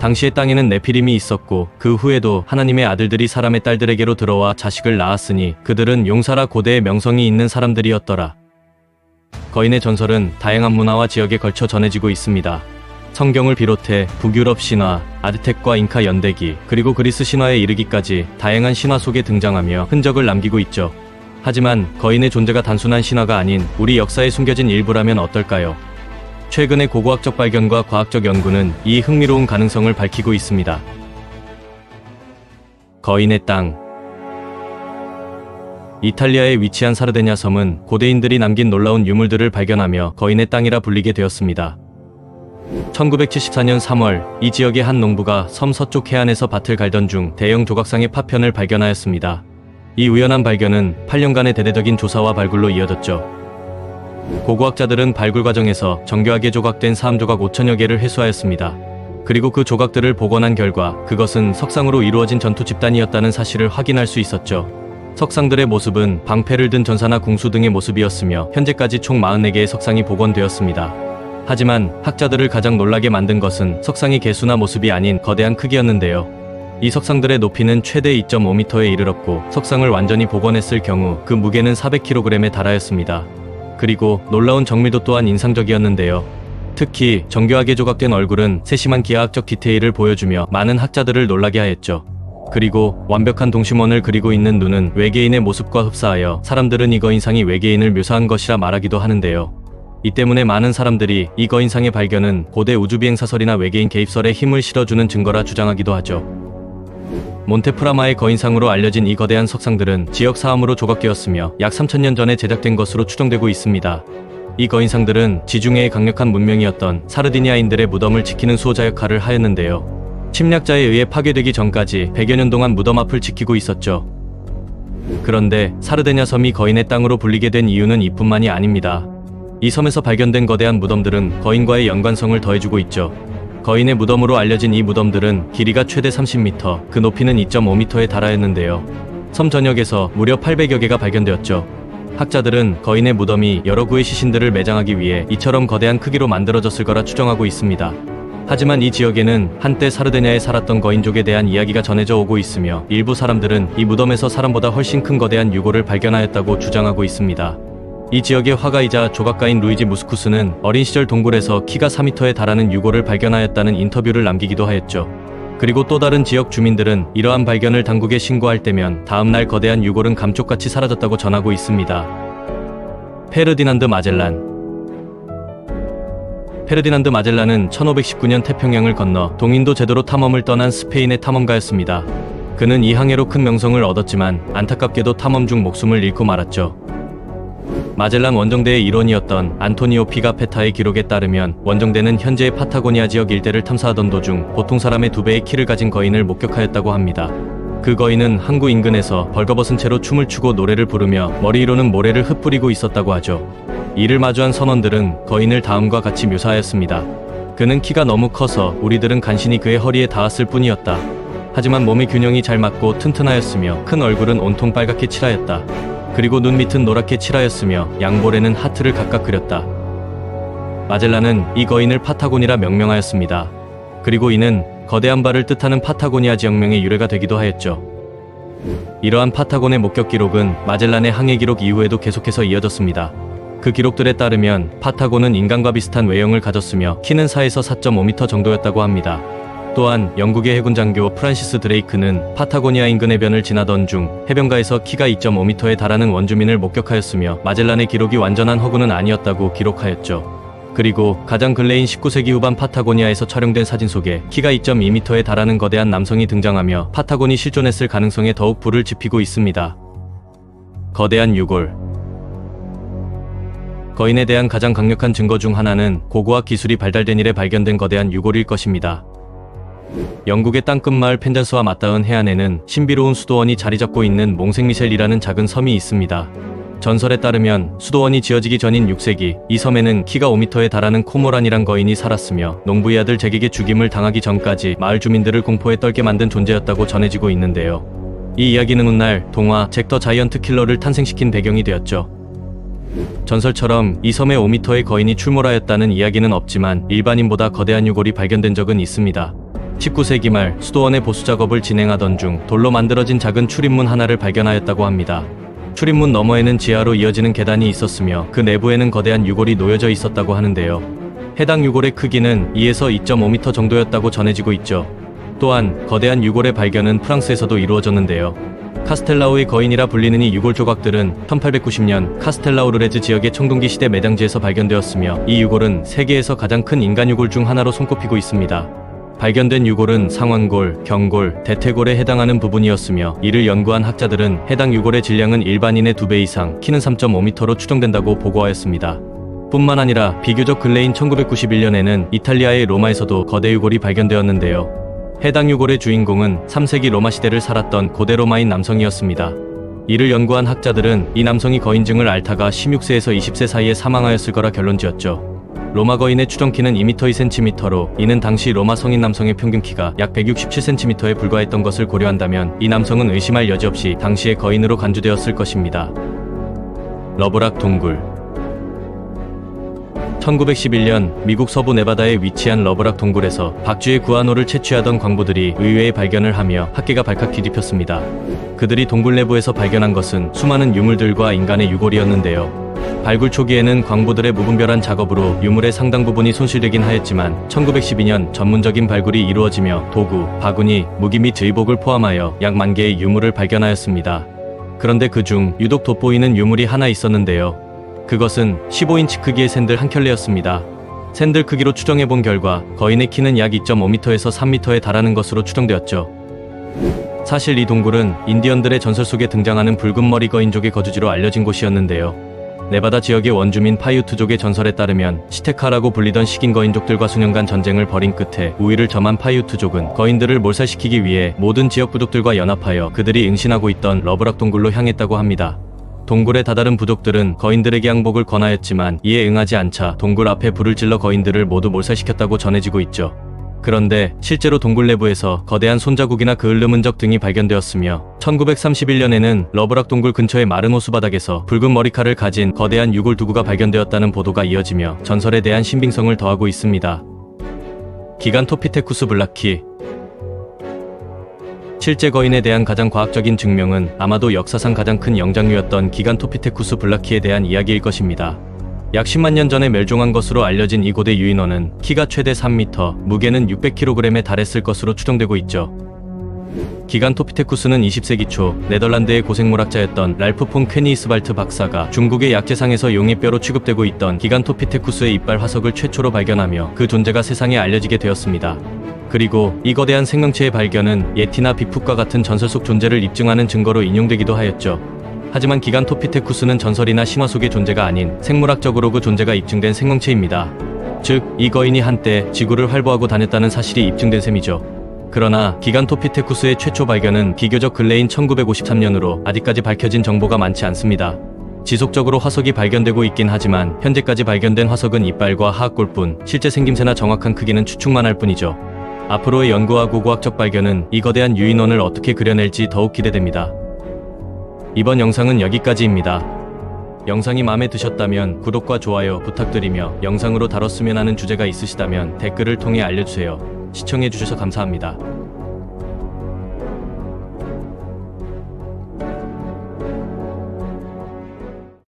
당시의 땅에는 네피림이 있었고 그 후에도 하나님의 아들들이 사람의 딸들에게로 들어와 자식을 낳았으니 그들은 용사라 고대의 명성이 있는 사람들이었더라. 거인의 전설은 다양한 문화와 지역에 걸쳐 전해지고 있습니다. 성경을 비롯해 북유럽 신화, 아즈텍과 잉카 연대기, 그리고 그리스 신화에 이르기까지 다양한 신화 속에 등장하며 흔적을 남기고 있죠. 하지만 거인의 존재가 단순한 신화가 아닌 우리 역사에 숨겨진 일부라면 어떨까요? 최근의 고고학적 발견과 과학적 연구는 이 흥미로운 가능성을 밝히고 있습니다. 거인의 땅. 이탈리아에 위치한 사르데냐 섬은 고대인들이 남긴 놀라운 유물들을 발견하며 거인의 땅이라 불리게 되었습니다. 1974년 3월 이 지역의 한 농부가 섬 서쪽 해안에서 밭을 갈던 중 대형 조각상의 파편을 발견하였습니다. 이 우연한 발견은 8년간의 대대적인 조사와 발굴로 이어졌죠. 고고학자들은 발굴 과정에서 정교하게 조각된 사암조각 5천여 개를 회수하였습니다. 그리고 그 조각들을 복원한 결과 그것은 석상으로 이루어진 전투 집단이었다는 사실을 확인할 수 있었죠. 석상들의 모습은 방패를 든 전사나 궁수 등의 모습이었으며 현재까지 총 44개의 석상이 복원되었습니다. 하지만 학자들을 가장 놀라게 만든 것은 석상의 개수나 모습이 아닌 거대한 크기였는데요. 이 석상들의 높이는 최대 2.5m에 이르렀고 석상을 완전히 복원했을 경우 그 무게는 400kg에 달하였습니다. 그리고 놀라운 정밀도 또한 인상적이었는데요. 특히 정교하게 조각된 얼굴은 세심한 기하학적 디테일을 보여주며 많은 학자들을 놀라게 하였죠. 그리고 완벽한 동심원을 그리고 있는 눈은 외계인의 모습과 흡사하여 사람들은 이 거인상이 외계인을 묘사한 것이라 말하기도 하는데요. 이 때문에 많은 사람들이 이 거인상의 발견은 고대 우주비행사설이나 외계인 개입설에 힘을 실어주는 증거라 주장하기도 하죠. 몬테프라마의 거인상으로 알려진 이 거대한 석상들은 지역 사암으로 조각되었으며 약 3000년 전에 제작된 것으로 추정되고 있습니다. 이 거인상들은 지중해의 강력한 문명이었던 사르디니아인들의 무덤을 지키는 수호자 역할을 하였는데요. 침략자에 의해 파괴되기 전까지 100여 년 동안 무덤 앞을 지키고 있었죠. 그런데 사르데냐 섬이 거인의 땅으로 불리게 된 이유는 이뿐만이 아닙니다. 이 섬에서 발견된 거대한 무덤들은 거인과의 연관성을 더해주고 있죠. 거인의 무덤으로 알려진 이 무덤들은 길이가 최대 30m, 그 높이는 2.5m에 달하였는데요. 섬 전역에서 무려 800여 개가 발견되었죠. 학자들은 거인의 무덤이 여러 구의 시신들을 매장하기 위해 이처럼 거대한 크기로 만들어졌을 거라 추정하고 있습니다. 하지만 이 지역에는 한때 사르데냐에 살았던 거인족에 대한 이야기가 전해져 오고 있으며 일부 사람들은 이 무덤에서 사람보다 훨씬 큰 거대한 유골을 발견하였다고 주장하고 있습니다. 이 지역의 화가이자 조각가인 루이지 무스쿠스는 어린 시절 동굴에서 키가 4m에 달하는 유골을 발견하였다는 인터뷰를 남기기도 하였죠. 그리고 또 다른 지역 주민들은 이러한 발견을 당국에 신고할 때면 다음날 거대한 유골은 감쪽같이 사라졌다고 전하고 있습니다. 페르디난드 마젤란. 페르디난드 마젤란은 1519년 태평양을 건너 동인도 제도로 탐험을 떠난 스페인의 탐험가였습니다. 그는 이 항해로 큰 명성을 얻었지만 안타깝게도 탐험 중 목숨을 잃고 말았죠. 마젤란 원정대의 일원이었던 안토니오 피가페타의 기록에 따르면 원정대는 현재의 파타고니아 지역 일대를 탐사하던 도중 보통 사람의 2배의 키를 가진 거인을 목격하였다고 합니다. 그 거인은 항구 인근에서 벌거벗은 채로 춤을 추고 노래를 부르며 머리 위로는 모래를 흩뿌리고 있었다고 하죠. 이를 마주한 선원들은 거인을 다음과 같이 묘사하였습니다. 그는 키가 너무 커서 우리들은 간신히 그의 허리에 닿았을 뿐이었다. 하지만 몸의 균형이 잘 맞고 튼튼하였으며 큰 얼굴은 온통 빨갛게 칠하였다. 그리고 눈 밑은 노랗게 칠하였으며 양볼에는 하트를 각각 그렸다. 마젤란은 이 거인을 파타곤이라 명명하였습니다. 그리고 이는 거대한 발을 뜻하는 파타고니아 지역명의 유래가 되기도 하였죠. 이러한 파타곤의 목격 기록은 마젤란의 항해 기록 이후에도 계속해서 이어졌습니다. 그 기록들에 따르면 파타곤은 인간과 비슷한 외형을 가졌으며 키는 4에서 4.5m 정도였다고 합니다. 또한 영국의 해군 장교 프란시스 드레이크는 파타고니아 인근 해변을 지나던 중 해변가에서 키가 2.5m에 달하는 원주민을 목격하였으며 마젤란의 기록이 완전한 허구는 아니었다고 기록하였죠. 그리고 가장 근래인 19세기 후반 파타고니아에서 촬영된 사진 속에 키가 2.2m에 달하는 거대한 남성이 등장하며 파타곤이 실존했을 가능성에 더욱 불을 지피고 있습니다. 거대한 유골. 거인에 대한 가장 강력한 증거 중 하나는 고고학 기술이 발달된 이래 발견된 거대한 유골일 것입니다. 영국의 땅끝 마을 펜잔스와 맞닿은 해안에는 신비로운 수도원이 자리잡고 있는 몽생미셸이라는 작은 섬이 있습니다. 전설에 따르면 수도원이 지어지기 전인 6세기 이 섬에는 키가 5m에 달하는 코모란이란 거인이 살았으며 농부의 아들 잭에게 죽임을 당하기 전까지 마을 주민들을 공포에 떨게 만든 존재였다고 전해지고 있는데요. 이 이야기는 훗날 동화 잭 더 자이언트 킬러를 탄생시킨 배경이 되었죠. 전설처럼 이 섬에 5m의 거인이 출몰하였다는 이야기는 없지만 일반인보다 거대한 유골이 발견된 적은 있습니다. 19세기 말 수도원의 보수 작업을 진행하던 중 돌로 만들어진 작은 출입문 하나를 발견하였다고 합니다. 출입문 너머에는 지하로 이어지는 계단이 있었으며 그 내부에는 거대한 유골이 놓여져 있었다고 하는데요. 해당 유골의 크기는 2에서 2.5m 정도였다고 전해지고 있죠. 또한 거대한 유골의 발견은 프랑스에서도 이루어졌는데요. 카스텔라우의 거인이라 불리는 이 유골 조각들은 1890년 카스텔라우르레즈 지역의 청동기 시대 매장지에서 발견되었으며 이 유골은 세계에서 가장 큰 인간 유골 중 하나로 손꼽히고 있습니다. 발견된 유골은 상완골, 경골, 대퇴골에 해당하는 부분이었으며 이를 연구한 학자들은 해당 유골의 질량은 일반인의 2배 이상, 키는 3.5m로 추정된다고 보고하였습니다. 뿐만 아니라 비교적 근래인 1991년에는 이탈리아의 로마에서도 거대 유골이 발견되었는데요. 해당 유골의 주인공은 3세기 로마 시대를 살았던 고대 로마인 남성이었습니다. 이를 연구한 학자들은 이 남성이 거인증을 앓다가 16세에서 20세 사이에 사망하였을 거라 결론지었죠. 로마 거인의 추정 키는 2m 2cm로 이는 당시 로마 성인 남성의 평균 키가 약 167cm에 불과했던 것을 고려한다면 이 남성은 의심할 여지 없이 당시의 거인으로 간주되었을 것입니다. 러브락 동굴. 1911년 미국 서부 네바다에 위치한 러브락 동굴에서 박쥐의 구아노를 채취하던 광부들이 의외의 발견을 하며 학계가 발칵 뒤집혔습니다. 그들이 동굴 내부에서 발견한 것은 수많은 유물들과 인간의 유골이었는데요. 발굴 초기에는 광부들의 무분별한 작업으로 유물의 상당 부분이 손실되긴 하였지만 1912년 전문적인 발굴이 이루어지며 도구, 바구니, 무기 및 의복을 포함하여 약 10,000개의 유물을 발견하였습니다. 그런데 그중 유독 돋보이는 유물이 하나 있었는데요. 그것은 15인치 크기의 샌들 한 켤레였습니다. 샌들 크기로 추정해본 결과 거인의 키는 약 2.5m에서 3m에 달하는 것으로 추정되었죠. 사실 이 동굴은 인디언들의 전설 속에 등장하는 붉은 머리 거인족의 거주지로 알려진 곳이었는데요. 네바다 지역의 원주민 파이우트족의 전설에 따르면 시테카라고 불리던 식인 거인족들과 수년간 전쟁을 벌인 끝에 우위를 점한 파이우트족은 거인들을 몰살시키기 위해 모든 지역 부족들과 연합하여 그들이 응신하고 있던 러브락 동굴로 향했다고 합니다. 동굴의 다다른 부족들은 거인들에게 항복을 권하였지만 이에 응하지 않자 동굴 앞에 불을 질러 거인들을 모두 몰살시켰다고 전해지고 있죠. 그런데 실제로 동굴 내부에서 거대한 손자국이나 그을름 흔적 등이 발견되었으며 1931년에는 러브락 동굴 근처의 마른 호수 바닥에서 붉은 머리칼을 가진 거대한 유골 두구가 발견되었다는 보도가 이어지며 전설에 대한 신빙성을 더하고 있습니다. 기간토피테쿠스 블라키. 실제 거인에 대한 가장 과학적인 증명은 아마도 역사상 가장 큰 영장류였던 기간토피테쿠스 블라키에 대한 이야기일 것입니다. 약 10만 년 전에 멸종한 것으로 알려진 이 고대 유인원은 키가 최대 3m, 무게는 600kg에 달했을 것으로 추정되고 있죠. 기간토피테쿠스는 20세기 초 네덜란드의 고생물학자였던 랄프 폰 퀘니스발트 박사가 중국의 약재상에서 용의 뼈로 취급되고 있던 기간토피테쿠스의 이빨 화석을 최초로 발견하며 그 존재가 세상에 알려지게 되었습니다. 그리고 이 거대한 생명체의 발견은 예티나 빅풋과 같은 전설 속 존재를 입증하는 증거로 인용되기도 하였죠. 하지만 기간토피테쿠스는 전설이나 신화 속의 존재가 아닌 생물학적으로 그 존재가 입증된 생명체입니다. 즉, 이 거인이 한때 지구를 활보하고 다녔다는 사실이 입증된 셈이죠. 그러나 기간토피테쿠스의 최초 발견은 비교적 근래인 1953년으로 아직까지 밝혀진 정보가 많지 않습니다. 지속적으로 화석이 발견되고 있긴 하지만 현재까지 발견된 화석은 이빨과 하악골뿐, 실제 생김새나 정확한 크기는 추측만 할 뿐이죠. 앞으로의 연구와 고고학적 발견은 이 거대한 유인원을 어떻게 그려낼지 더욱 기대됩니다. 이번 영상은 여기까지입니다. 영상이 마음에 드셨다면 구독과 좋아요 부탁드리며 영상으로 다뤘으면 하는 주제가 있으시다면 댓글을 통해 알려주세요. 시청해주셔서 감사합니다.